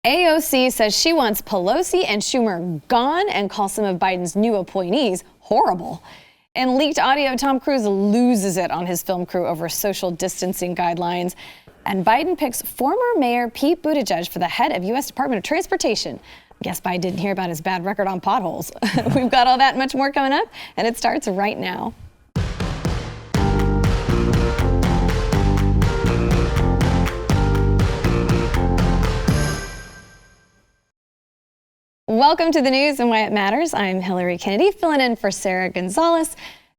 AOC says she wants Pelosi and Schumer gone and calls some of Biden's new appointees horrible. And leaked audio, Tom Cruise loses it on his film crew over social distancing guidelines. And Biden picks former Mayor Pete Buttigieg for the head of U.S. Department of Transportation. Guess Biden didn't hear about his bad record on potholes. We've got all that and much more coming up, and it starts right now. Welcome to the news and why it matters. I'm Hillary Kennedy, filling in for Sarah Gonzalez.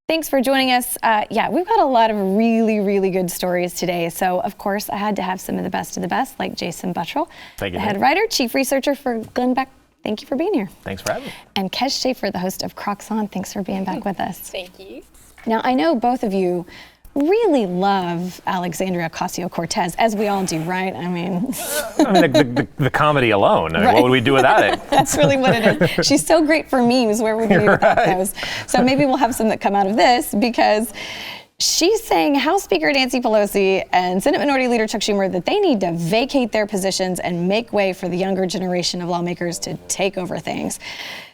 Thanks for joining us. We've got a lot of really, really good stories today. So, of course, I had to have some of the best, like Jason Buttrill, the head writer, chief researcher for Glenn Beck. Thank you for being here. Thanks for having me. And Kes Schaefer, the host of Crocs On. Thanks for being back with us. Thank you. Now, I know both of you really love Alexandria Ocasio-Cortez, as we all do, right? I mean, the comedy alone. I mean, what would we do without it? That's really what it is. She's so great for memes. Where would we be without those? So maybe we'll have some that come out of this, because she's saying House Speaker Nancy Pelosi and Senate Minority Leader Chuck Schumer that they need to vacate their positions and make way for the younger generation of lawmakers to take over things.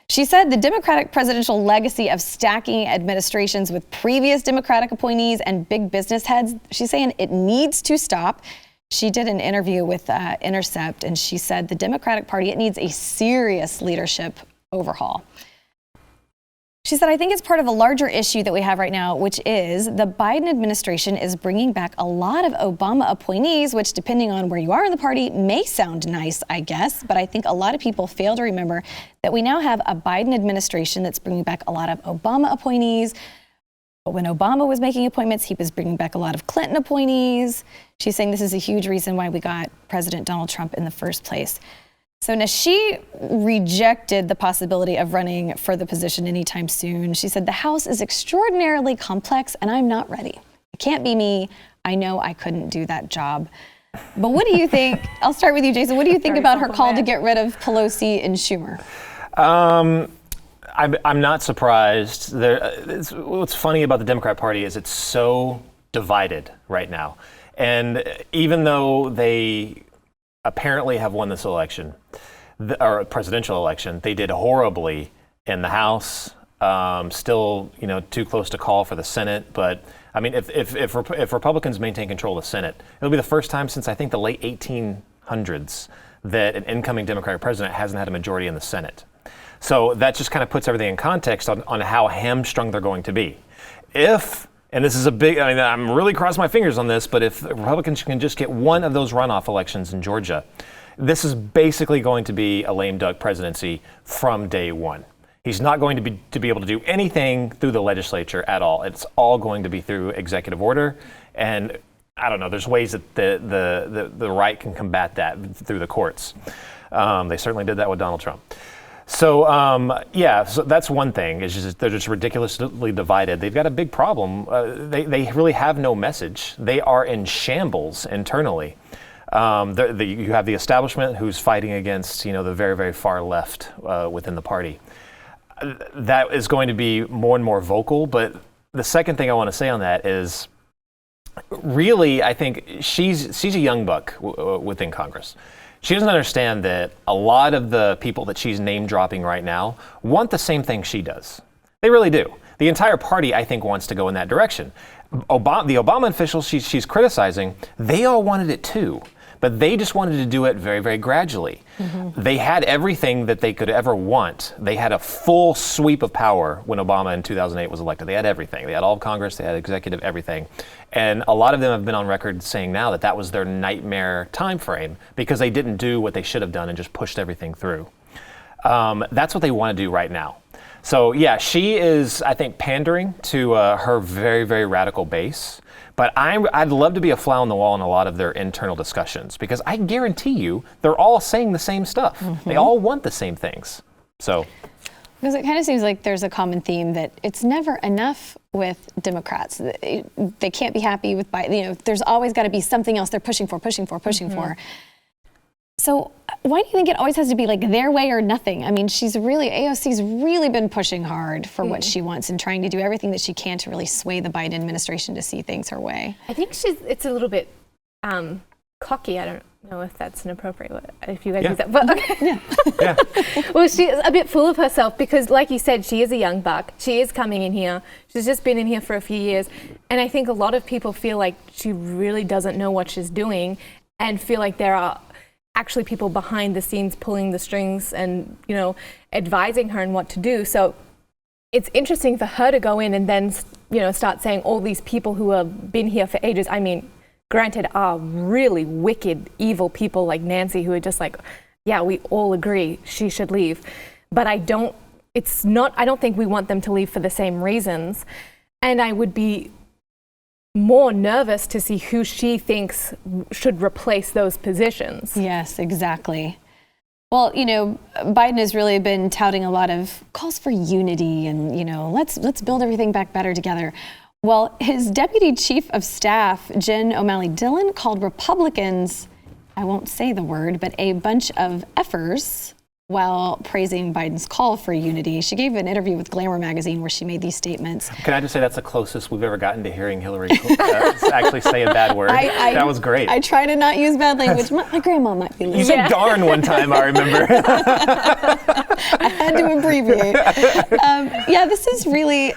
She said the Democratic presidential legacy of stacking administrations with previous Democratic appointees and big business heads, she's saying it needs to stop. She did an interview with Intercept, and she said the Democratic Party, it needs a serious leadership overhaul. She said, I think it's part of a larger issue that we have right now, which is the Biden administration is bringing back a lot of Obama appointees, which, depending on where you are in the party, may sound nice, I guess. But I think a lot of people fail to remember that we now have a Biden administration that's bringing back a lot of Obama appointees. But when Obama was making appointments, he was bringing back a lot of Clinton appointees. She's saying this is a huge reason why we got President Donald Trump in the first place. So now she rejected the possibility of running for the position anytime soon. She said, the House is extraordinarily complex and I'm not ready. It can't be me. I know I couldn't do that job. But what do you think? I'll start with you, Jason. What do you think about her call to get rid of Pelosi and Schumer? I'm not surprised. What's funny about the Democrat Party is it's so divided right now. And even though they apparently have won this election, or presidential election, they did horribly in the House. Still, too close to call for the Senate. But I mean, if Republicans maintain control of the Senate, it'll be the first time since I think the late 1800s that an incoming Democratic president hasn't had a majority in the Senate. So that just kind of puts everything in context on how hamstrung they're going to be. And this is I'm really crossing my fingers on this, but if Republicans can just get one of those runoff elections in Georgia, this is basically going to be a lame duck presidency from day one. He's not going to be able to do anything through the legislature at all. It's all going to be through executive order. And I don't know, there's ways that the right can combat that through the courts. They certainly did that with Donald Trump. So, so that's one thing. Is just they're just ridiculously divided. They've got a big problem. They really have no message. They are in shambles internally. You have the establishment who's fighting against, the very, very far left within the party. That is going to be more and more vocal. But the second thing I want to say on that is, really, I think she's a young buck within Congress. She doesn't understand that a lot of the people that she's name dropping right now want the same thing she does. They really do. The entire party, I think, wants to go in that direction. The Obama officials she's criticizing, they all wanted it too, but they just wanted to do it very, very gradually. Mm-hmm. They had everything that they could ever want. They had a full sweep of power when Obama in 2008 was elected. They had everything. They had all of Congress, they had executive, everything. And a lot of them have been on record saying now that that was their nightmare time frame because they didn't do what they should have done and just pushed everything through. That's what they want to do right now. So yeah, she is, I think, pandering to her very, very radical base. But I'd love to be a fly on the wall in a lot of their internal discussions because I guarantee you they're all saying the same stuff. Mm-hmm. They all want the same things. So. Because it kind of seems like there's a common theme that it's never enough with Democrats. They can't be happy with Biden. There's always got to be something else they're pushing for. Mm-hmm. So why do you think it always has to be like their way or nothing? I mean, AOC's really been pushing hard for what she wants and trying to do everything that she can to really sway the Biden administration to see things her way. I think it's a little bit cocky. I don't know if that's an appropriate word, if you guys use that. But okay. Yeah. Well, she's a bit full of herself because, like you said, she is a young buck. She is coming in here. She's just been in here for a few years. And I think a lot of people feel like she really doesn't know what she's doing and feel like there are actually people behind the scenes pulling the strings and, you know, advising her on what to do. So it's interesting for her to go in and then, you know, start saying all these people who have been here for ages. I mean, granted, are really wicked, evil people like Nancy who are just like, yeah, we all agree she should leave. But I don't think we want them to leave for the same reasons. And I would be more nervous to see who she thinks should replace those positions. Yes, exactly. Well, you know, Biden has really been touting a lot of calls for unity and, you know, let's build everything back better together. Well, his deputy chief of staff, Jen O'Malley Dillon, called Republicans, I won't say the word, but a bunch of effers while praising Biden's call for unity. She gave an interview with Glamour magazine where she made these statements. Can I just say that's the closest we've ever gotten to hearing Hillary actually say a bad word? That was great. I try to not use bad language. My grandma might be listening. You said darn one time, I remember. I had to abbreviate. This is really...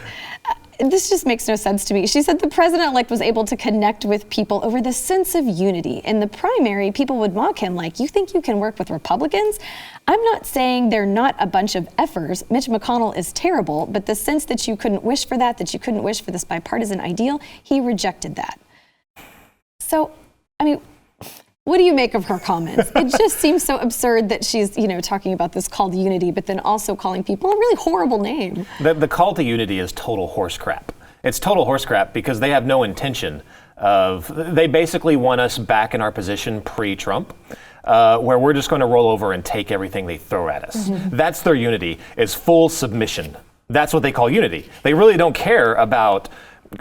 This just makes no sense to me. She said the president-elect was able to connect with people over the sense of unity. In the primary, people would mock him like, you think you can work with Republicans? I'm not saying they're not a bunch of effers. Mitch McConnell is terrible, but the sense that you couldn't wish for that you couldn't wish for this bipartisan ideal, he rejected that. So, I mean, what do you make of her comments? It just seems so absurd that she's, you know, talking about this call to unity, but then also calling people a really horrible name. The call to unity is total horse crap. It's total horse crap because they have no intention of, they basically want us back in our position pre-Trump, where we're just going to roll over and take everything they throw at us. Mm-hmm. That's their unity, is full submission. That's what they call unity. They really don't care about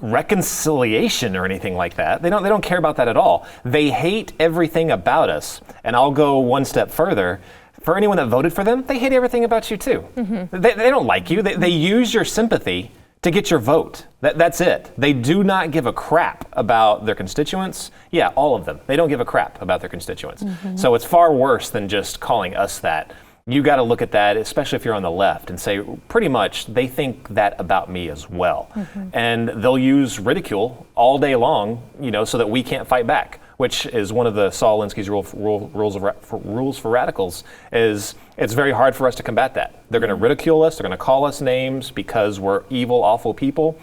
reconciliation or anything like that. They don't care about that at all. They hate everything about us. And I'll go one step further. For anyone that voted for them, they hate everything about you too. Mm-hmm. They don't like you. They use your sympathy to get your vote. That's it. They do not give a crap about their constituents. Yeah, all of them. They don't give a crap about their constituents. Mm-hmm. So it's far worse than just calling us that. You got to look at that, especially if you're on the left, and say, pretty much, they think that about me as well. Mm-hmm. And they'll use ridicule all day long, you know, so that we can't fight back, which is one of the Saul Alinsky's rules for radicals, is it's very hard for us to combat that. They're going to ridicule us, they're going to call us names because we're evil, awful people.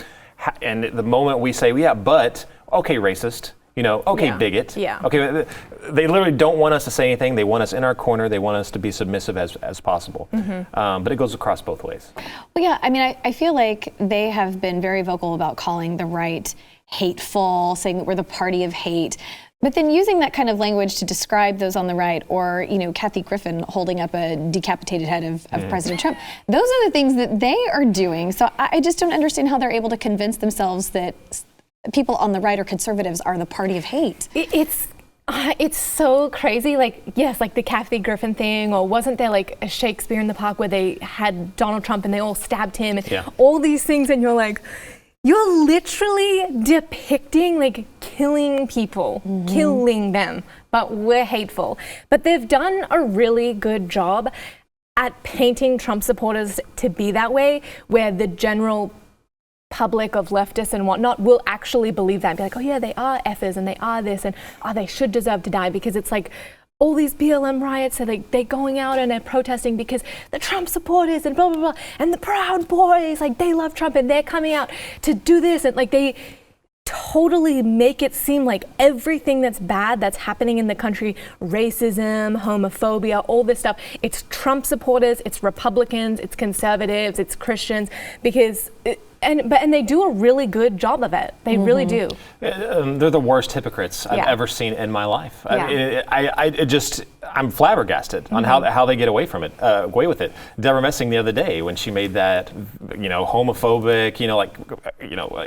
And the moment we say, yeah, but, okay, racist, you know, okay, bigot. Yeah. Okay, they literally don't want us to say anything. They want us in our corner. They want us to be submissive as possible. Mm-hmm. But it goes across both ways. Well, yeah, I mean, I feel like they have been very vocal about calling the right hateful, saying that we're the party of hate. But then using that kind of language to describe those on the right, or, you know, Kathy Griffin holding up a decapitated head of President Trump, those are the things that they are doing. So I just don't understand how they're able to convince themselves that people on the right or conservatives are the party of hate. It's so crazy. Like, yes, like the Kathy Griffin thing, or wasn't there like a Shakespeare in the Park where they had Donald Trump and they all stabbed him and all these things, and you're like, you're literally depicting like killing people, killing them, but we're hateful. But they've done a really good job at painting Trump supporters to be that way, where the general public of leftists and whatnot will actually believe that and be like, oh yeah, they are effers and they are this and they should deserve to die, because it's like all these BLM riots are like they're going out and they're protesting because the Trump supporters and blah blah blah and the Proud Boys, like they love Trump and they're coming out to do this, and like they totally make it seem like everything that's bad that's happening in the country, racism, homophobia, all this stuff, it's Trump supporters, it's Republicans, it's conservatives, it's Christians, because and they do a really good job of it. They really do. They're the worst hypocrites I've ever seen in my life. I'm flabbergasted on how they get away from it, away with it. Deborah Messing the other day, when she made that, you know, homophobic,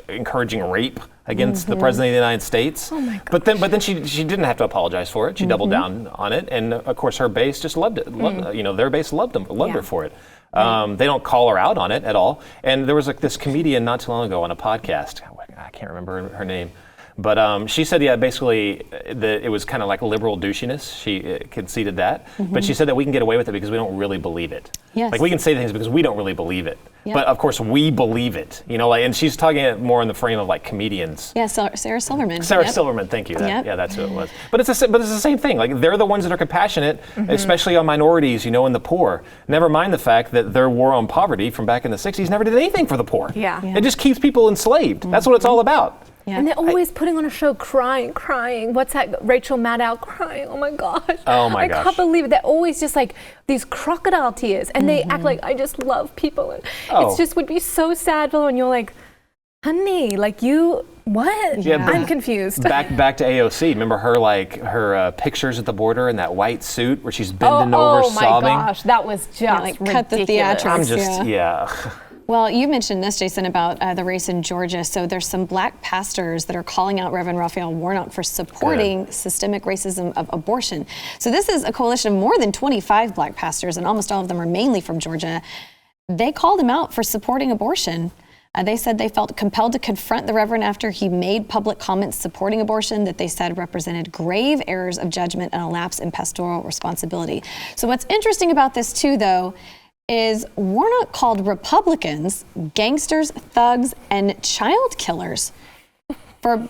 encouraging rape against the president of the United States. Oh my God. But then she didn't have to apologize for it. She doubled down on it, and of course her base just loved it. Their base loved her for it. They don't call her out on it at all. And there was this comedian not too long ago on a podcast. I can't remember her name, But she said, basically that it was kind of like liberal douchiness. She conceded that. But she said that we can get away with it because we don't really believe it. Yes. Like we can say things because we don't really believe it. Yep. But of course we believe it. And she's talking it more in the frame of like comedians. Yeah, Sarah Silverman. Sarah Silverman, thank you. Yep. Yeah, that's who it was. But it's the same thing. Like they're the ones that are compassionate, especially on minorities, and the poor. Never mind the fact that their war on poverty from back in the 60s never did anything for the poor. Yeah. It just keeps people enslaved. That's what it's all about. Yeah. And they're always putting on a show crying. What's that? Rachel Maddow crying. Oh my gosh. Oh my gosh. I can't believe it. They're always just like these crocodile tears. And they act like, I just love people. And it just would be so sad, and you're like, honey, like what? Yeah, I'm confused. Back to AOC. Remember her pictures at the border in that white suit where she's bending over sobbing? Oh my gosh, that was just ridiculous. Cut the theatrics. I'm just, Well, you mentioned this, Jason, about the race in Georgia. So there's some black pastors that are calling out Reverend Raphael Warnock for supporting systemic racism of abortion. So this is a coalition of more than 25 black pastors, and almost all of them are mainly from Georgia. They called him out for supporting abortion. They said they felt compelled to confront the Reverend after he made public comments supporting abortion that they said represented grave errors of judgment and a lapse in pastoral responsibility. So what's interesting about this too, though, is Warnock called Republicans gangsters, thugs, and child killers for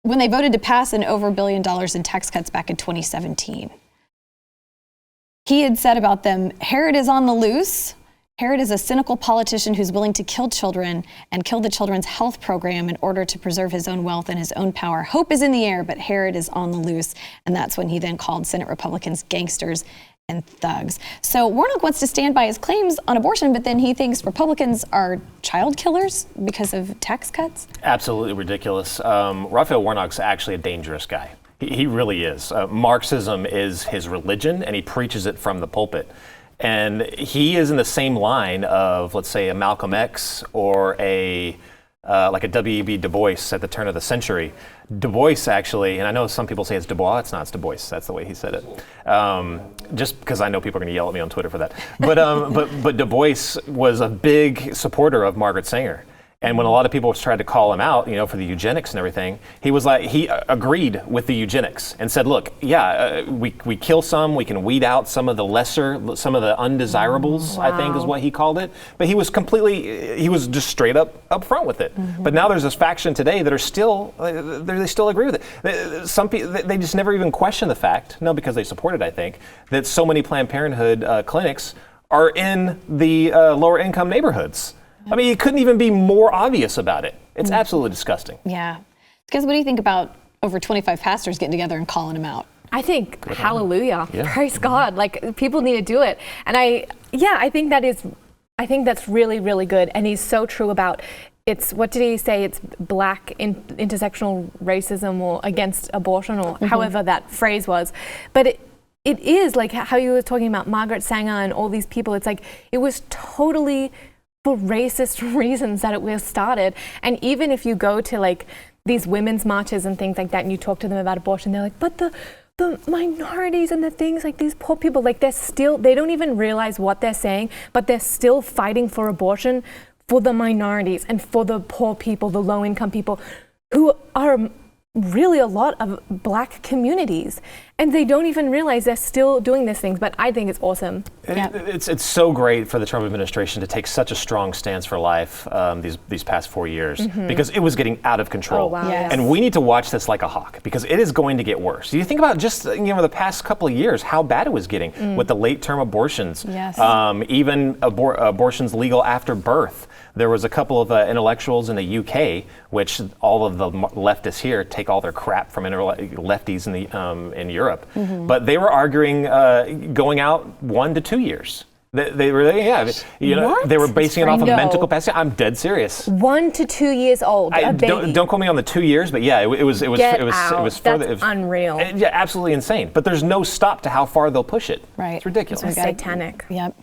when they voted to pass an over $1 billion in tax cuts back in 2017. He had said about them, Herod is on the loose. Herod is a cynical politician who's willing to kill children and kill the children's health program in order to preserve his own wealth and his own power. Hope is in the air, but Herod is on the loose. And that's when he then called Senate Republicans gangsters and thugs. So Warnock wants to stand by his claims on abortion, but then he thinks Republicans are child killers because of tax cuts? Absolutely ridiculous. Raphael Warnock's actually a dangerous guy. He really is. Marxism is his religion, and he preaches it from the pulpit. And he is in the same line of, let's say, a Malcolm X or like a W.E.B. Du Bois at the turn of the century. Du Bois actually, and I know some people say it's Du Bois, it's not, it's Du Bois. That's the way he said it. Just because I know people are going to yell at me on Twitter for that. But Du Bois was a big supporter of Margaret Sanger. And when a lot of people tried to call him out, for the eugenics and everything, he agreed with the eugenics and said, look, we kill some, we can weed out some of the undesirables, I think is what he called it. But he was just straight up front with it. But now there's this faction today that are still, they still agree with it. Some people, they just never even question the fact, because they support it, I think, that so many Planned Parenthood clinics are in the lower income neighborhoods. I mean, it couldn't even be more obvious about it. It's absolutely disgusting. Yeah. Because what do you think about over 25 pastors getting together and calling him out? I think, hallelujah, praise God. Like, people need to do it. And I think that's really, really good. And he's so true about what did he say? It's black intersectional racism or against abortion or however that phrase was. But it is like how you were talking about Margaret Sanger and all these people. It's like, it was totally for racist reasons that it was started. And even if you go to like these women's marches and things like that and you talk to them about abortion, they're like, but the minorities and the things, like these poor people, like they don't even realize what they're saying, but they're still fighting for abortion for the minorities and for the poor people, the low income people who are really a lot of black communities, and they don't even realize they're still doing these things. But I think it's awesome. It's so great for the Trump administration to take such a strong stance for life these past 4 years because it was getting out of control. Oh, wow. Yes. And we need to watch this like a hawk because it is going to get worse. You think about just the past couple of years how bad it was getting with the late term abortions, even abortions legal after birth. There was a couple of intellectuals in the UK, which all of the leftists here take all their crap from lefties in Europe, but they were arguing going out 1 to 2 years. They were, they were basing it off of mental capacity. I'm dead serious. 1 to 2 years old. Don't quote me on the 2 years, but it was further. That's unreal. Absolutely insane. But there's no stop to how far they'll push it. Right. It's ridiculous. It's satanic. Yep.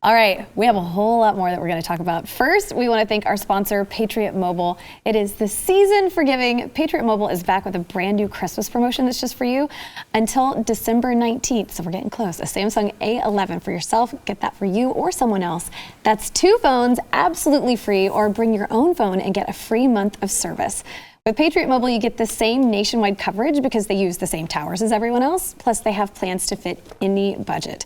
All right, we have a whole lot more that we're going to talk about. First, we want to thank our sponsor, Patriot Mobile. It is the season for giving. Patriot Mobile is back with a brand new Christmas promotion that's just for you until December 19th. So we're getting close. A Samsung A11 for yourself. Get that for you or someone else. That's 2 phones absolutely free, or bring your own phone and get a free month of service. With Patriot Mobile, you get the same nationwide coverage because they use the same towers as everyone else. Plus, they have plans to fit any budget.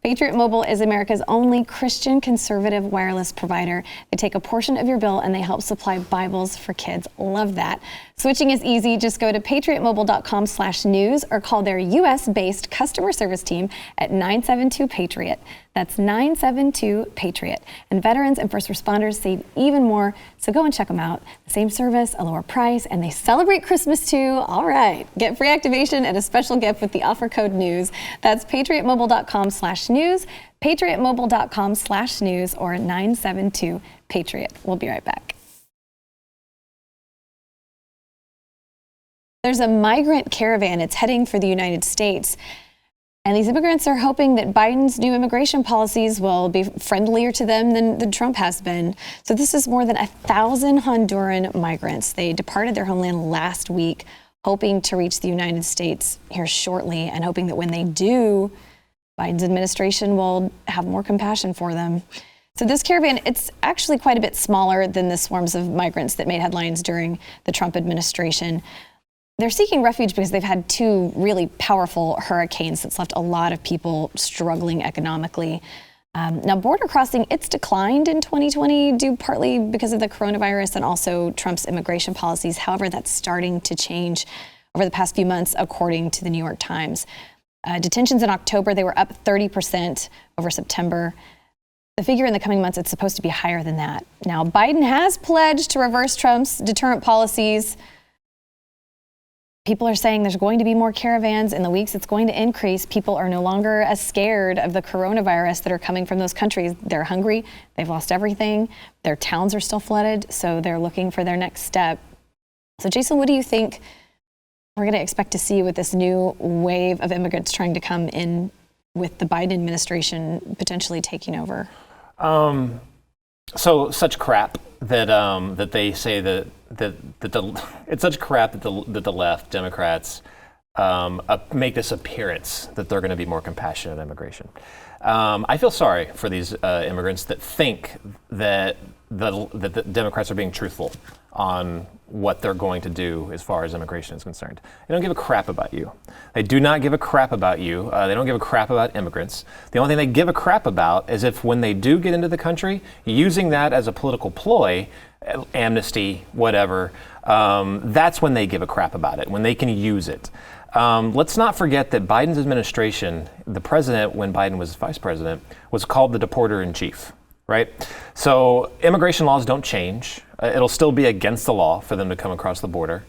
Patriot Mobile is America's only Christian conservative wireless provider. They take a portion of your bill and they help supply Bibles for kids. Love that. Switching is easy. Just go to patriotmobile.com/news or call their US-based customer service team at 972-PATRIOT. That's 972-PATRIOT. And veterans and first responders save even more, so go and check them out. The same service, a lower price, and they celebrate Christmas too. All right. Get free activation and a special gift with the offer code NEWS. That's patriotmobile.com/news, patriotmobile.com/news, or 972-PATRIOT. We'll be right back. There's a migrant caravan. It's heading for the United States. And these immigrants are hoping that Biden's new immigration policies will be friendlier to them than Trump has been. So this is more than 1,000 Honduran migrants. They departed their homeland last week, hoping to reach the United States here shortly, and hoping that when they do, Biden's administration will have more compassion for them. So this caravan, it's actually quite a bit smaller than the swarms of migrants that made headlines during the Trump administration. They're seeking refuge because they've had two really powerful hurricanes that's left a lot of people struggling economically. Now, border crossing, it's declined in 2020 due partly because of the coronavirus and also Trump's immigration policies. However, that's starting to change over the past few months, according to the New York Times. Detentions in October, they were up 30% over September. The figure in the coming months, it's supposed to be higher than that. Now, Biden has pledged to reverse Trump's deterrent policies. People are saying there's going to be more caravans in the weeks it's going to increase. People are no longer as scared of the coronavirus that are coming from those countries. They're hungry. They've lost everything. Their towns are still flooded, so they're looking for their next step. So, Jason, what do you think we're going to expect to see with this new wave of immigrants trying to come in with the Biden administration potentially taking over? So such crap that they say that it's such crap that the left Democrats make this appearance that they're going to be more compassionate on immigration. I feel sorry for these immigrants that think that the Democrats are being truthful on what they're going to do as far as immigration is concerned. They don't give a crap about you. They do not give a crap about you. They don't give a crap about immigrants. The only thing they give a crap about is if when they do get into the country, using that as a political ploy, amnesty, whatever, that's when they give a crap about it, when they can use it. Let's not forget that Biden's administration, the president, when Biden was vice president, was called the deporter in chief. Right? So immigration laws don't change. It'll still be against the law for them to come across the border.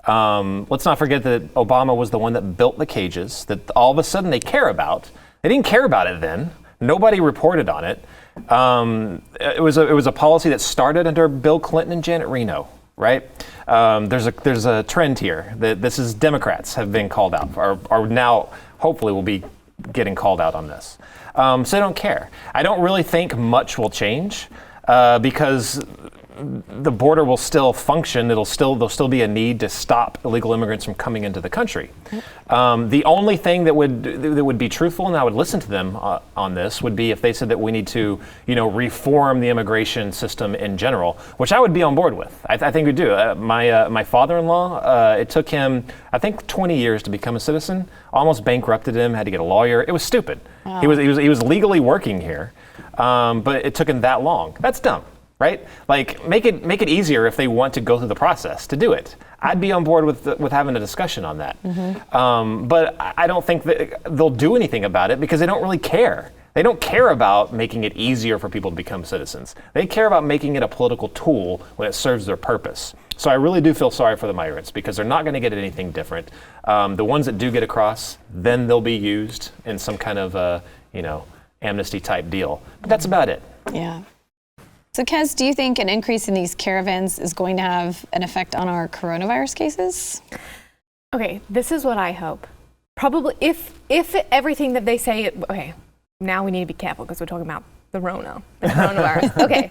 Let's not forget that Obama was the one that built the cages that all of a sudden they care about. They didn't care about it then. Nobody reported on it. It was a policy that started under Bill Clinton and Janet Reno. Right? There's a trend here that this is Democrats have been called out, or now hopefully will be getting called out on this. So they don't care. I don't really think much will change because the border will still function. There'll still be a need to stop illegal immigrants from coming into the country. The only thing that would be truthful, and I would listen to them on this, would be if they said that we need to, reform the immigration system in general, which I would be on board with. I think we do. My father-in-law, it took him, I think, 20 years to become a citizen. Almost bankrupted him. Had to get a lawyer. It was stupid. Wow. He was legally working here, but it took him that long. That's dumb. Right? Like, make it easier if they want to go through the process to do it. I'd be on board with having a discussion on that. Mm-hmm. But I don't think that they'll do anything about it because they don't really care. They don't care about making it easier for people to become citizens. They care about making it a political tool when it serves their purpose. So I really do feel sorry for the migrants because they're not going to get anything different. The ones that do get across, then they'll be used in some kind of amnesty type deal. But that's about it. Yeah. So, Kez, do you think an increase in these caravans is going to have an effect on our coronavirus cases? Okay, this is what I hope. Probably, if everything that they say, okay, now we need to be careful because we're talking about the coronavirus. Okay,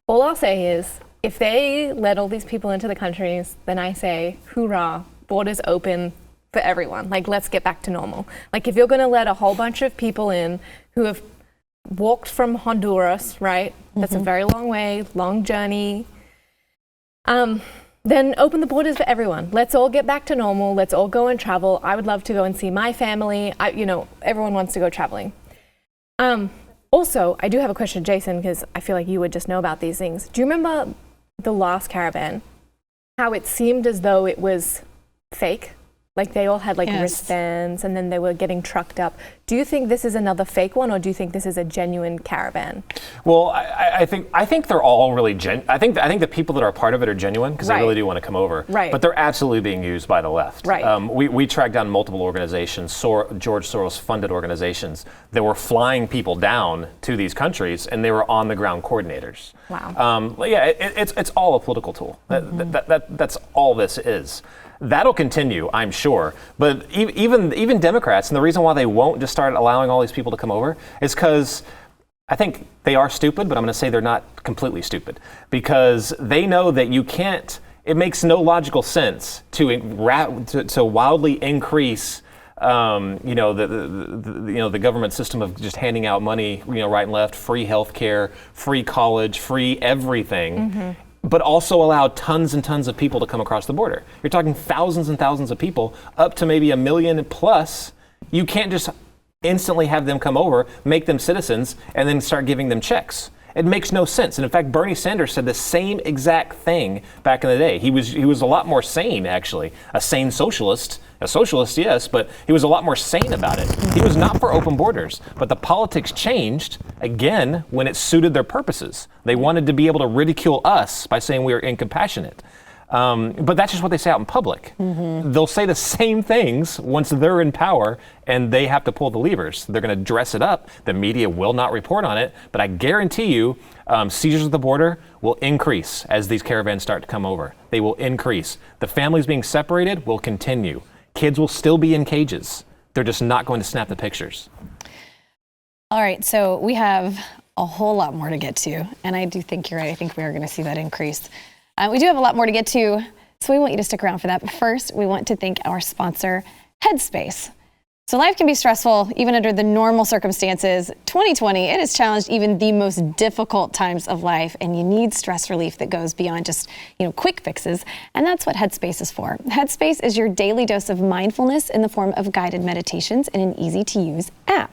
all I'll say is if they let all these people into the countries, then I say, hoorah, borders open for everyone. Like, let's get back to normal. Like, if you're going to let a whole bunch of people in who have walked from Honduras, right? That's a very long way, long journey. then open the borders for everyone. Let's all get back to normal. Let's all go and travel. I would love to go and see my family. Everyone wants to go traveling. Also, I do have a question, Jason, because I feel like you would just know about these things. Do you remember the last caravan? How it seemed as though it was fake? Like they all had like wristbands and then they were getting trucked up. Do you think this is another fake one, or do you think this is a genuine caravan? Well, I think they're all really I think the people that are a part of it are genuine because they really do want to come over. Right. But they're absolutely being used by the left. Right. We tracked down multiple organizations, George Soros funded organizations that were flying people down to these countries, and they were on the ground coordinators. Wow. It's all a political tool. That's all this is. That'll continue, I'm sure. But even Democrats, and the reason why they won't just start allowing all these people to come over is because I think they are stupid, but I'm going to say they're not completely stupid, because they know that you can't. It makes no logical sense to wildly increase, the government system of just handing out money, right and left, free healthcare, free college, free everything. But also allow tons and tons of people to come across the border. You're talking thousands and thousands of people, up to maybe 1 million plus. You can't just instantly have them come over, make them citizens, and then start giving them checks. It makes no sense. And in fact, Bernie Sanders said the same exact thing back in the day. He was a lot more sane, actually. A sane socialist. A socialist, yes, but he was a lot more sane about it. He was not for open borders, but the politics changed, again, when it suited their purposes. They wanted to be able to ridicule us by saying we are incompassionate. But that's just what they say out in public. They'll say the same things once they're in power and they have to pull the levers. They're going to dress it up. The media will not report on it, but I guarantee you seizures at the border will increase as these caravans start to come over. They will increase. The families being separated will continue. Kids will still be in cages. They're just not going to snap the pictures. All right, so we have a whole lot more to get to, and I do think you're right. I think we are going to see that increase. We do have a lot more to get to, so we want you to stick around for that. But first, we want to thank our sponsor, Headspace. So life can be stressful, even under the normal circumstances. 2020, it has challenged even the most difficult times of life, and you need stress relief that goes beyond just, quick fixes. And that's what Headspace is for. Headspace is your daily dose of mindfulness in the form of guided meditations in an easy-to-use app.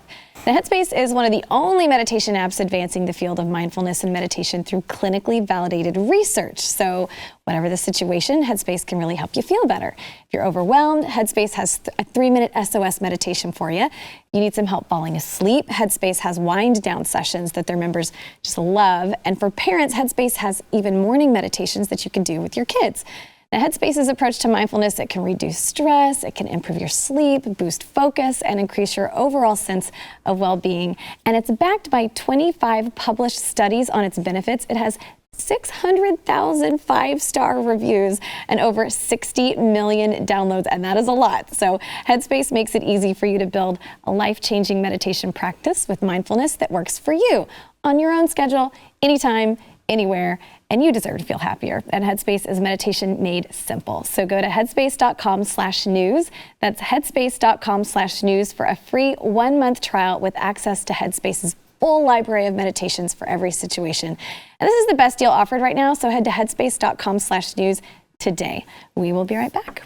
Now, Headspace is one of the only meditation apps advancing the field of mindfulness and meditation through clinically validated research. So whatever the situation, Headspace can really help you feel better. If you're overwhelmed, Headspace has a 3-minute SOS meditation for you. If you need some help falling asleep, Headspace has wind down sessions that their members just love. And for parents, Headspace has even morning meditations that you can do with your kids. Now, Headspace's approach to mindfulness, it can reduce stress, it can improve your sleep, boost focus, and increase your overall sense of well-being. And it's backed by 25 published studies on its benefits. It has 600,000 5-star reviews and over 60 million downloads, and that is a lot. So Headspace makes it easy for you to build a life-changing meditation practice with mindfulness that works for you on your own schedule, anytime, anywhere, and you deserve to feel happier. And Headspace is meditation made simple. So go to headspace.com/news. That's headspace.com/news for a free 1-month trial with access to Headspace's full library of meditations for every situation. And this is the best deal offered right now, so head to headspace.com/news today. We will be right back.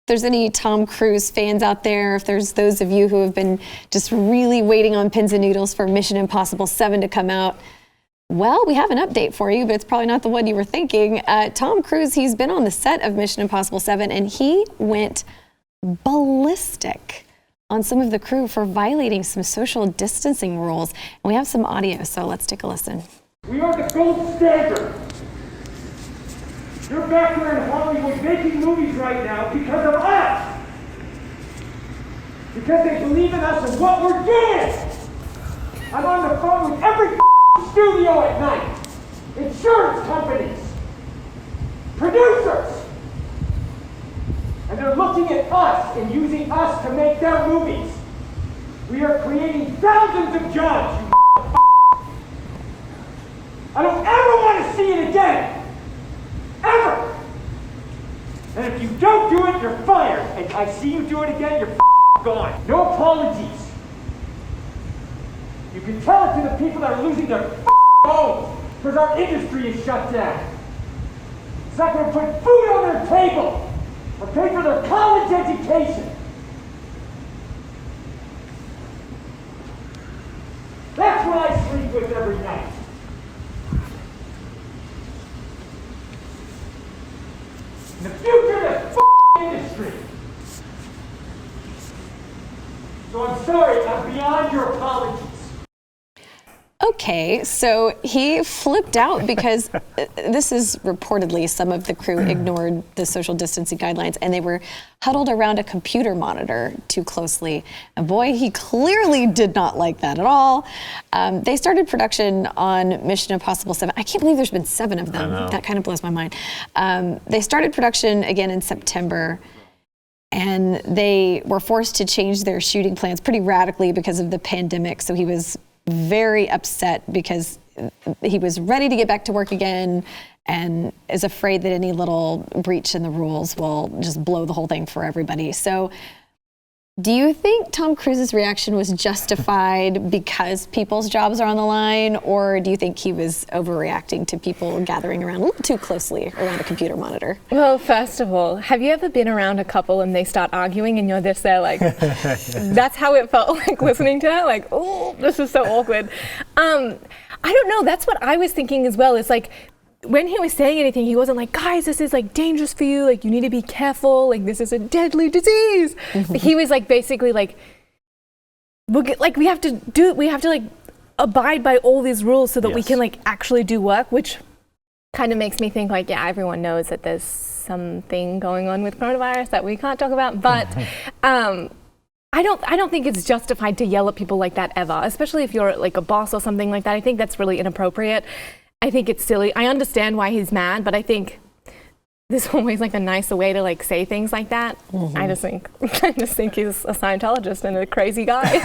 If there's any Tom Cruise fans out there, if there's those of you who have been just really waiting on pins and needles for Mission Impossible 7 to come out, well, we have an update for you, but it's probably not the one you were thinking. Tom Cruise, he's been on the set of Mission Impossible 7, and he went ballistic on some of the crew for violating some social distancing rules. And we have some audio, so let's take a listen. We are the gold standard. You're back here in Hollywood making movies right now because of us. Because they believe in us and what we're doing. I'm on the phone with every studio at night. Insurance companies. Producers. And they're looking at us and using us to make their movies. We are creating thousands of jobs, you I don't ever want to see it again. Ever! And if you don't do it, you're fired. And I see you do it again, you're gone. No apologies. You can tell it to the people that are losing their homes. because our industry is shut down. It's not going to put food on their table or pay for their college education. That's what I sleep with every night. And the future of the industry. So I'm sorry, I'm beyond your apologies. Okay, so he flipped out because this is reportedly some of the crew ignored the social distancing guidelines and they were huddled around a computer monitor too closely. And boy, he clearly did not like that at all. They started production on Mission Impossible 7. I can't believe there's been 7 of them. That kind of blows my mind. They started production again in September. And they were forced to change their shooting plans pretty radically because of the pandemic. So he was very upset because he was ready to get back to work again and is afraid that any little breach in the rules will just blow the whole thing for everybody. So do you think Tom Cruise's reaction was justified because people's jobs are on the line, or do you think he was overreacting to people gathering around a little too closely around a computer monitor? Well, first of all, have you ever been around a couple and they start arguing and you're just there like, that's how it felt like listening to that? Like, oh, this is so awkward. I don't know. That's what I was thinking as well. It's like, when he was saying anything, he wasn't like, guys, this is like dangerous for you. Like, you need to be careful. Like, this is a deadly disease. But he was like, basically like, we have to like abide by all these rules so that we can like actually do work, which kind of makes me think like, yeah, everyone knows that there's something going on with coronavirus that we can't talk about. But I don't think it's justified to yell at people like that ever, especially if you're like a boss or something like that. I think that's really inappropriate. I think it's silly. I understand why he's mad, but I think there's always like a nicer way to like say things like that. I just think he's a Scientologist and a crazy guy.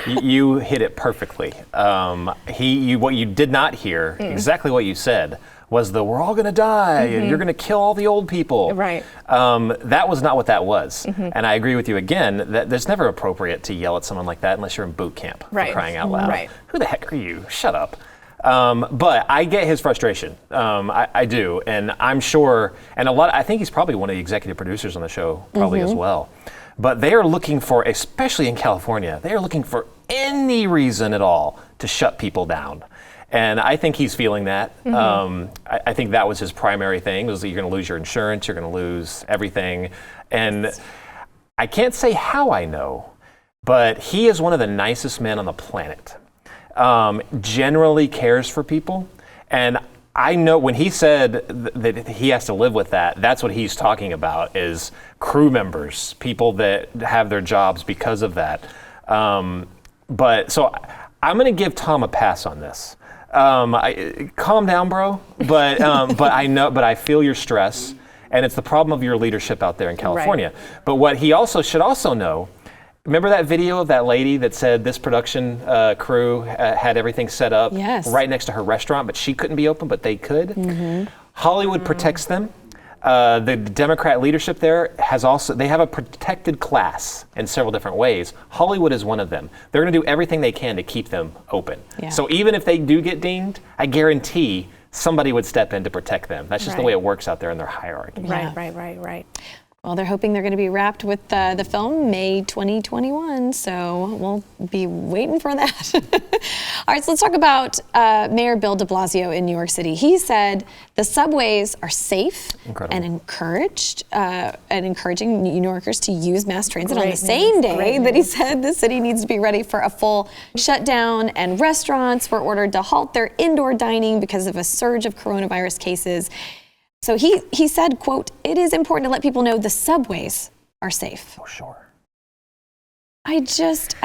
You hit it perfectly. What you did not hear, exactly what you said, was we're all going to die and you're going to kill all the old people. Right. That was not what that was. And I agree with you again that it's never appropriate to yell at someone like that unless you're in boot camp, for crying out loud. Right. Who the heck are you? Shut up. But I get his frustration. I do. And I'm sure, and I think he's probably one of the executive producers on the show, probably as well. But they are looking for, especially in California, they are looking for any reason at all to shut people down. And I think he's feeling that. I think that was his primary thing, was that you're going to lose your insurance, you're going to lose everything. And I can't say how I know, but he is one of the nicest men on the planet. Generally cares for people. And I know when he said that he has to live with that, that's what he's talking about, is crew members, people that have their jobs because of that. But so I'm going to give Tom a pass on this. Calm down, bro. But I feel your stress, and it's the problem of your leadership out there in California. Right. But what he should also know. Remember that video of that lady that said this production crew had everything set up right next to her restaurant, but she couldn't be open, but they could? Hollywood protects them. The Democrat leadership there they have a protected class in several different ways. Hollywood is one of them. They're going to do everything they can to keep them open. Yeah. So even if they do get dinged, I guarantee somebody would step in to protect them. That's just the way it works out there in their hierarchy. Right. Well, they're hoping they're going to be wrapped with the film May 2021, so we'll be waiting for that. All right, so let's talk about Mayor Bill de Blasio in New York City. He said the subways are safe and encouraging New Yorkers to use mass transit on the same day that he said the city needs to be ready for a full shutdown, and restaurants were ordered to halt their indoor dining because of a surge of coronavirus cases. So he said, quote, "It is important to let people know the subways are safe." For sure. I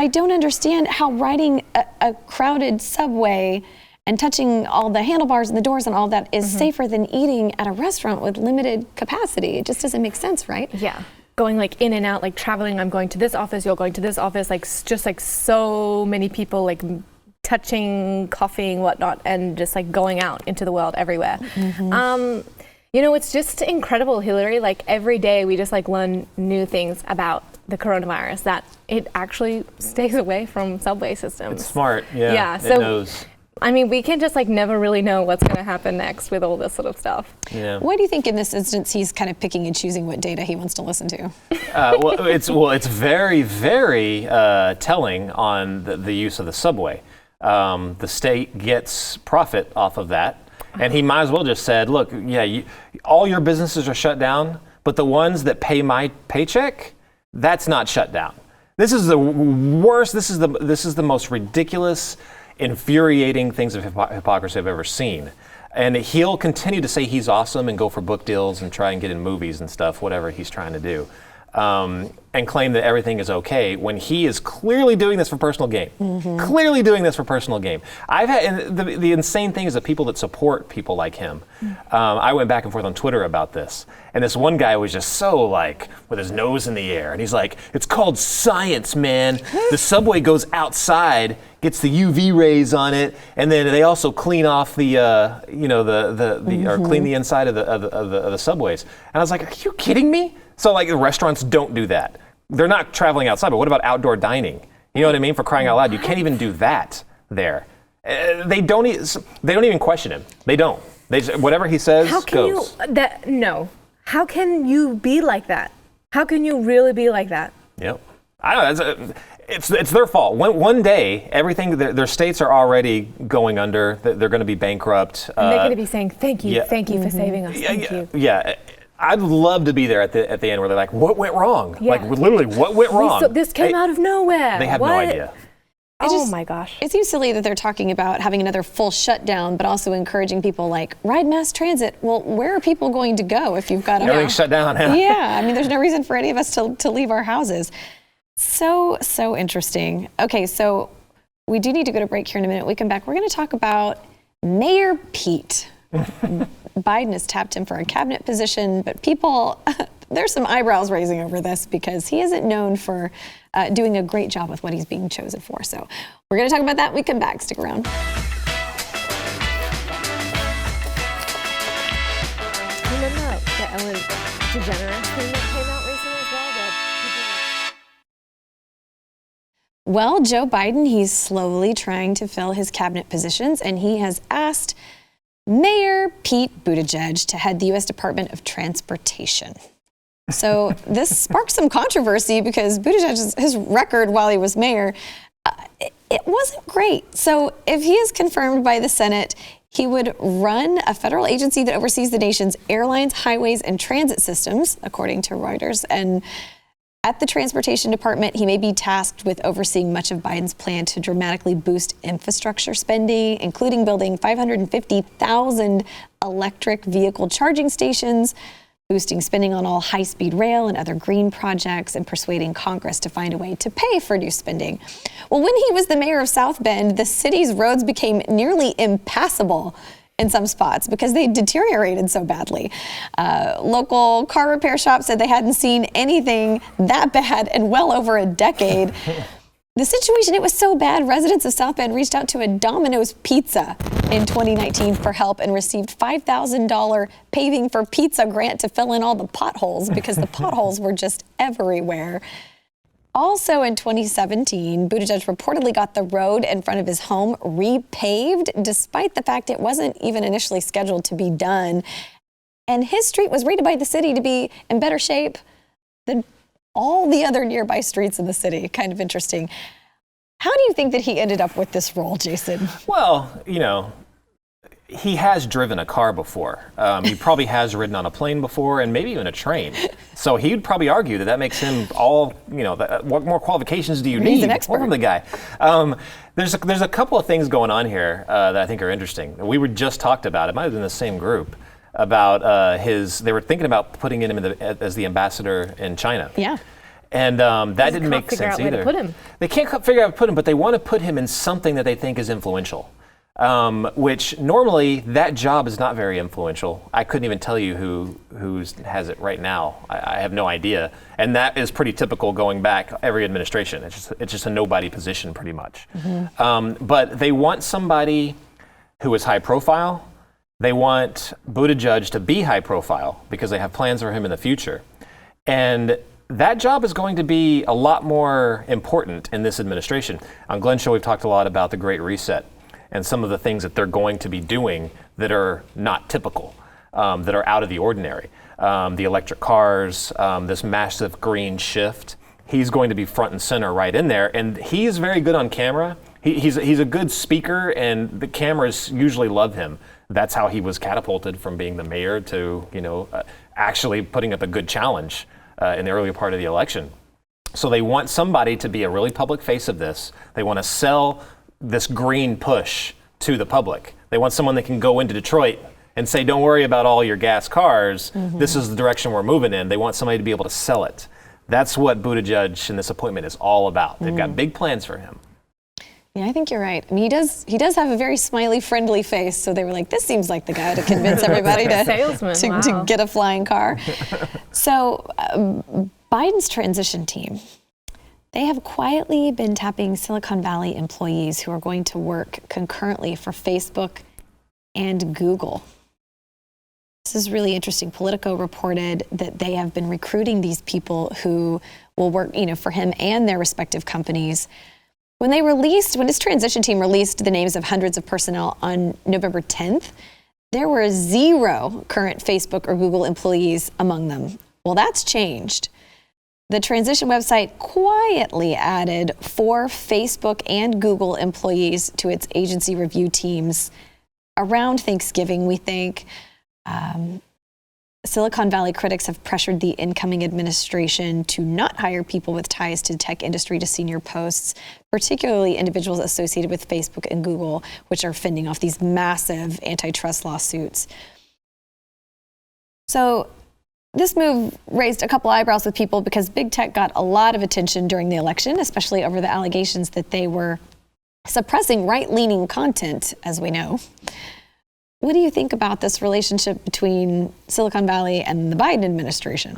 don't understand how riding a crowded subway and touching all the handlebars and the doors and all that is safer than eating at a restaurant with limited capacity. It just doesn't make sense, right? Yeah. Going like in and out, like traveling, I'm going to this office, you're going to this office, like just like so many people like touching, coughing, whatnot, and just like going out into the world everywhere. You know, it's just incredible, Hillary. Like every day we just like learn new things about the coronavirus, that it actually stays away from subway systems. It's smart, yeah. So it knows. I mean, we can just like never really know what's going to happen next with all this sort of stuff. Yeah. Why do you think in this instance he's kind of picking and choosing what data he wants to listen to? It's very, very telling on the use of the subway. The state gets profit off of that, and he might as well just said, "Look, yeah, all your businesses are shut down, but the ones that pay my paycheck, that's not shut down." This is the worst. This is the most ridiculous, infuriating things of hypocrisy I've ever seen. And he'll continue to say he's awesome and go for book deals and try and get in movies and stuff, whatever he's trying to do, and claim that everything is okay when he is clearly doing this for personal gain. Clearly doing this for personal gain. And the insane thing is the people that support people like him. I went back and forth on Twitter about this, and this one guy was just so like with his nose in the air, and he's like, "It's called science, man. The subway goes outside, gets the UV rays on it, and then they also clean off the or clean the inside of the subways." And I was like, "Are you kidding me?" So like the restaurants don't do that. They're not traveling outside, but what about outdoor dining? You know what I mean? For crying out loud, you can't even do that there. They don't even question him. They don't. Whatever he says goes. No. How can you be like that? How can you really be like that? Yep. I don't know. It's their fault. One day, everything their states are already going under. They're going to be bankrupt. And they're going to be saying, "Thank you, thank you for saving us, thank you." Yeah. I'd love to be there at the end where they're like, "What went wrong?" Yeah. Like literally, what went wrong? This came out of nowhere. They have no idea. Oh my gosh. It seems silly that they're talking about having another full shutdown, but also encouraging people like ride mass transit. Well, where are people going to go if you've got everything's shut down? Yeah, I mean, there's no reason for any of us to leave our houses. So interesting. Okay, so we do need to go to break here in a minute. When we come back, we're going to talk about Mayor Pete. Biden has tapped him for a cabinet position, but people, there's some eyebrows raising over this because he isn't known for doing a great job with what he's being chosen for. So we're going to talk about that when we come back. Stick around. Remember the Ellen DeGeneres thing that came out recently as well? Well, Joe Biden, he's slowly trying to fill his cabinet positions, and he has asked Mayor Pete Buttigieg to head the U.S. Department of Transportation. So this sparked some controversy because Buttigieg, his record while he was mayor, it wasn't great. So if he is confirmed by the Senate, he would run a federal agency that oversees the nation's airlines, highways, and transit systems, according to Reuters. And at the Transportation Department, he may be tasked with overseeing much of Biden's plan to dramatically boost infrastructure spending, including building 550,000 electric vehicle charging stations, boosting spending on all high-speed rail and other green projects, and persuading Congress to find a way to pay for new spending. Well, when he was the mayor of South Bend, the city's roads became nearly impassable in some spots because they deteriorated so badly. Local car repair shops said they hadn't seen anything that bad in well over a decade. The situation, it was so bad, residents of South Bend reached out to a Domino's Pizza in 2019 for help and received $5,000 paving for pizza grant to fill in all the potholes because the potholes were just everywhere. Also in 2017, Buttigieg reportedly got the road in front of his home repaved, despite the fact it wasn't even initially scheduled to be done. And his street was rated by the city to be in better shape than all the other nearby streets in the city. Kind of interesting. How do you think that he ended up with this role, Jason? Well, he has driven a car before. He probably has ridden on a plane before and maybe even a train. So he'd probably argue that makes him what more qualifications do you need? He's an expert. From the guy. There's a couple of things going on here that I think are interesting. We were just talked about, it might have been the same group, about they were thinking about putting him as the ambassador in China. Yeah. And that didn't make sense either. They can't figure out where to put him. They can't figure out where to put him, but they want to put him in something that they think is influential. Which normally that job is not very influential. I couldn't even tell you who has it right now. I have no idea, and that is pretty typical going back every administration. It's just a nobody position pretty much. Mm-hmm. But they want somebody who is high profile. They want Buttigieg to be high profile because they have plans for him in the future, and that job is going to be a lot more important in this administration. On Glenn's show, we've talked a lot about the Great Reset. and some of the things that they're going to be doing that are not typical, that are out of the ordinary. The electric cars, this massive green shift. He's going to be front and center right in there, and he is very good on camera. He's a good speaker, and the cameras usually love him. That's how he was catapulted from being the mayor to, actually putting up a good challenge in the earlier part of the election. So they want somebody to be a really public face of this. They want to sell this green push to the public. They want someone that can go into Detroit and say, don't worry about all your gas cars. This is the direction we're moving in. They want somebody to be able to sell it. That's what Buttigieg and this appointment is all about. They've got big plans for him. Yeah, I think you're right. I mean, he does have a very smiley, friendly face. So they were like, this seems like the guy to convince everybody to get a flying car. So Biden's transition team, they have quietly been tapping Silicon Valley employees who are going to work concurrently for Facebook and Google. This is really interesting. Politico reported that they have been recruiting these people who will work, for him and their respective companies. When his transition team released the names of hundreds of personnel on November 10th, there were 0 current Facebook or Google employees among them. Well, that's changed. The transition website quietly added 4 Facebook and Google employees to its agency review teams around Thanksgiving, we think. Silicon Valley critics have pressured the incoming administration to not hire people with ties to the tech industry to senior posts, particularly individuals associated with Facebook and Google, which are fending off these massive antitrust lawsuits. So this move raised a couple eyebrows with people because big tech got a lot of attention during the election, especially over the allegations that they were suppressing right-leaning content, as we know. What do you think about this relationship between Silicon Valley and the Biden administration?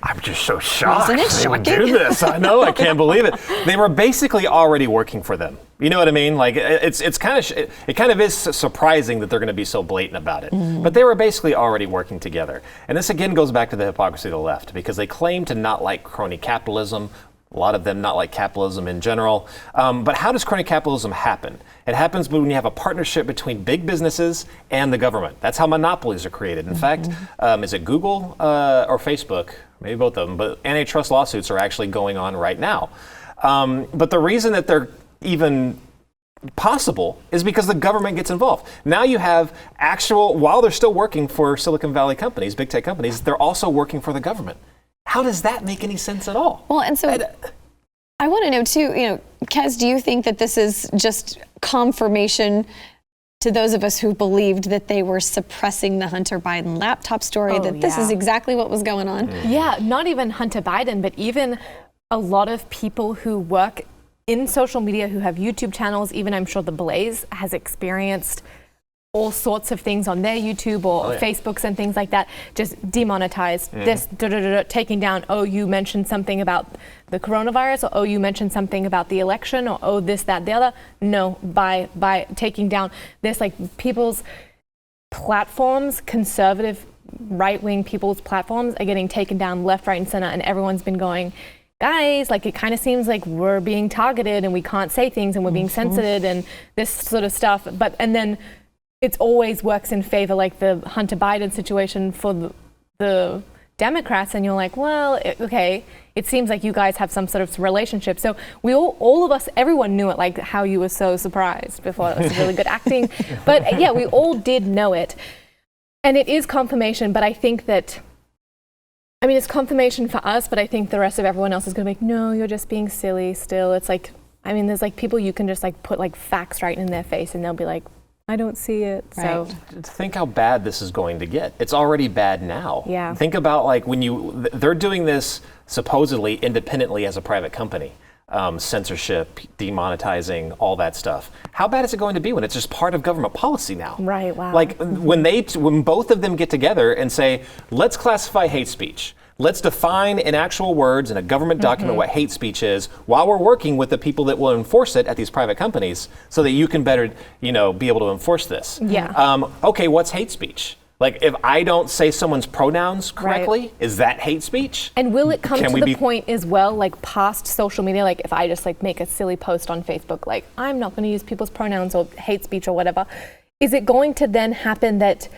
I'm just so shocked Wasn't it they would shocking? do this. I know, I can't believe it. They were basically already working for them. You know what I mean? Like it kind of is surprising that they're going to be so blatant about it. But they were basically already working together. And this again goes back to the hypocrisy of the left, because they claim to not like crony capitalism. A lot of them not like capitalism in general. But how does crony capitalism happen? It happens when you have a partnership between big businesses and the government. That's how monopolies are created. In fact, is it Google or Facebook? Maybe both of them, but antitrust lawsuits are actually going on right now. But the reason that they're even possible is because the government gets involved. Now you have while they're still working for Silicon Valley companies, big tech companies, they're also working for the government. How does that make any sense at all? Well, and so I want to know too, Kez, do you think that this is just confirmation to those of us who believed that they were suppressing the Hunter Biden laptop story, this is exactly what was going on? Yeah, not even Hunter Biden, but even a lot of people who work in social media, who have YouTube channels. Even I'm sure the Blaze has experienced all sorts of things on their YouTube or Facebooks and things like that, just demonetized, taking down, you mentioned something about the coronavirus, or you mentioned something about the election, or this, that, the other. No, by taking down this, like people's platforms, conservative right-wing people's platforms are getting taken down left, right, and center, and everyone's been going, guys, like it kind of seems like we're being targeted and we can't say things and we're being censored and this sort of stuff. And then it always works in favor, like the Hunter Biden situation for the Democrats, and you're like, well, okay, it seems like you guys have some sort of relationship. So we all of us, everyone knew it, like how you were so surprised before. It was really good acting. But yeah, we all did know it. And it is confirmation, but I think that, it's confirmation for us, but I think the rest of everyone else is going to be like, no, you're just being silly still. It's like, there's like people you can just like put like facts right in their face and they'll be like, I don't see it. Right. So think how bad this is going to get. It's already bad now. Yeah. Think about like they're doing this supposedly independently as a private company. Censorship, demonetizing, all that stuff. How bad is it going to be when it's just part of government policy now? Right, wow. Like when both of them get together and say, let's classify hate speech. Let's define in actual words in a government document what hate speech is while we're working with the people that will enforce it at these private companies so that you can better, be able to enforce this. Yeah. Okay, what's hate speech? Like, if I don't say someone's pronouns correctly, is that hate speech? And will it come to the point as well, like past social media, like if I just like make a silly post on Facebook, like I'm not going to use people's pronouns or hate speech or whatever, is it going to then happen that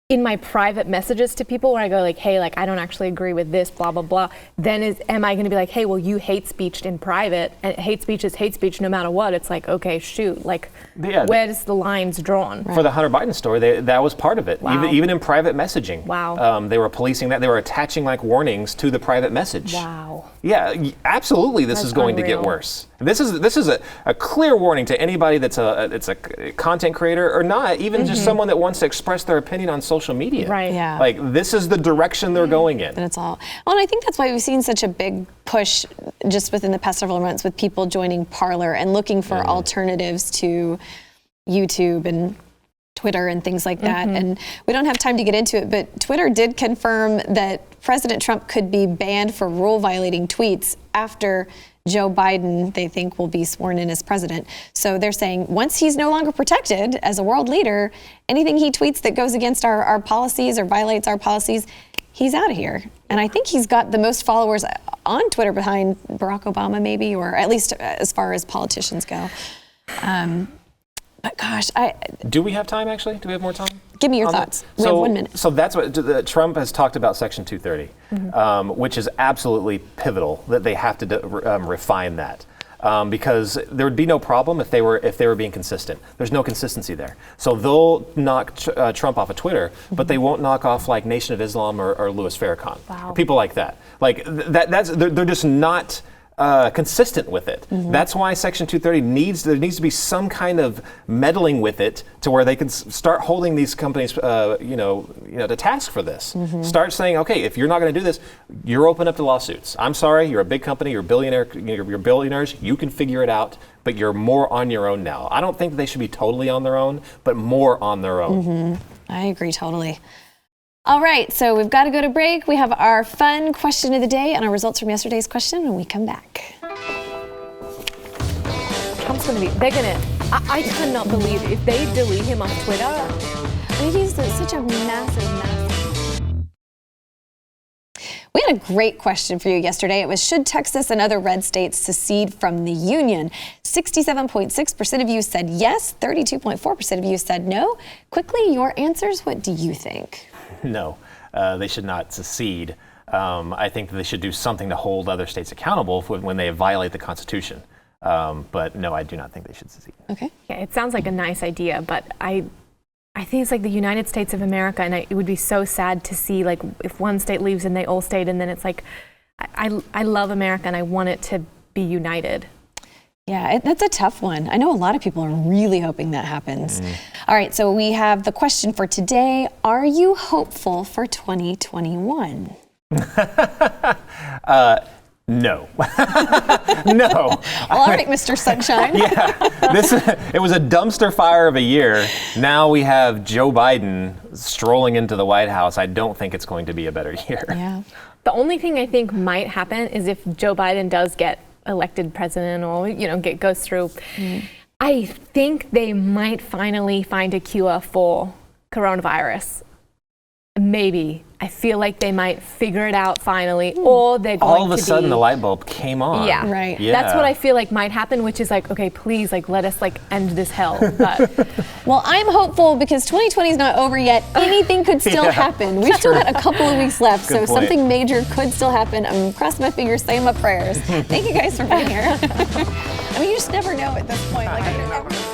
in my private messages to people where I go like, hey, like I don't actually agree with this, blah, blah, blah, then am I going to be like, hey, well, you hate speeched in private, and hate speech is hate speech no matter what. It's like, okay, shoot, like where does the lines drawn? For the Hunter Biden story, that was part of it. Wow. Even in private messaging. Wow. They were policing that. They were attaching like warnings to the private message. Wow. Yeah, absolutely. This is going to get worse. This is a clear warning to anybody that's a content creator or not, even just someone that wants to express their opinion on social media. Right. Yeah. Like, this is the direction they're going in. And it's all. Well, and I think that's why we've seen such a big push just within the past several months with people joining Parler and looking for alternatives to YouTube and Twitter and things like that. And we don't have time to get into it, but Twitter did confirm that President Trump could be banned for rule violating tweets after Joe Biden, they think, will be sworn in as president. So they're saying once he's no longer protected as a world leader, anything he tweets that goes against our policies or violates our policies, he's out of here. And I think he's got the most followers on Twitter behind Barack Obama, maybe, or at least as far as politicians go. But gosh, do we have time, actually? Do we have more time? Give me your thoughts. We have 1 minute. So that's what Trump has talked about, Section 230, which is absolutely pivotal that they have to refine that. Because there would be no problem if they were being consistent. There's no consistency there. So they'll knock Trump off of Twitter, but they won't knock off like Nation of Islam or Louis Farrakhan. Wow. People like that. Like they're just not consistent with it. That's why Section 230 there needs to be some kind of meddling with it to where they can start holding these companies, to task for this. Start saying, okay, if you're not going to do this, you're open up to lawsuits. I'm sorry, you're a big company, you're a billionaire, you're billionaires, you can figure it out, but you're more on your own now. I don't think they should be totally on their own, but more on their own. I agree totally. All right, so we've got to go to break. We have our fun question of the day and our results from yesterday's question when we come back. Trump's I cannot believe if they delete him off Twitter. I mean, he's such a massive. We had a great question for you yesterday. It was, should Texas and other red states secede from the union? 67.6% of you said yes, 32.4% of you said no. Quickly, your answers, what do you think? No, they should not secede. I think that they should do something to hold other states accountable when they violate the Constitution. But no, I do not think they should secede. Okay. Yeah, it sounds like a nice idea, but I think it's like the United States of America, and it would be so sad to see like if one state leaves and they all stayed, and then it's like, I love America and I want it to be united. Yeah, that's a tough one. I know a lot of people are really hoping that happens. All right, so we have the question for today. Are you hopeful for 2021? No. No. Well, all right, Mr. Sunshine. Yeah, it was a dumpster fire of a year. Now we have Joe Biden strolling into the White House. I don't think it's going to be a better year. Yeah. The only thing I think might happen is if Joe Biden does get elected president or, goes through, I think they might finally find a cure for coronavirus. Maybe. I feel like they might figure it out finally, or they're going to all of a sudden the light bulb came on. Yeah, right. Yeah. That's what I feel like might happen, which is like, okay, please, like, let us like end this hell. But well, I'm hopeful because 2020 is not over yet. Anything could still happen. We've still got a couple of weeks left, so something major could still happen. I'm crossing my fingers, saying my prayers. Thank you guys for being here. I mean, you just never know at this point. Like,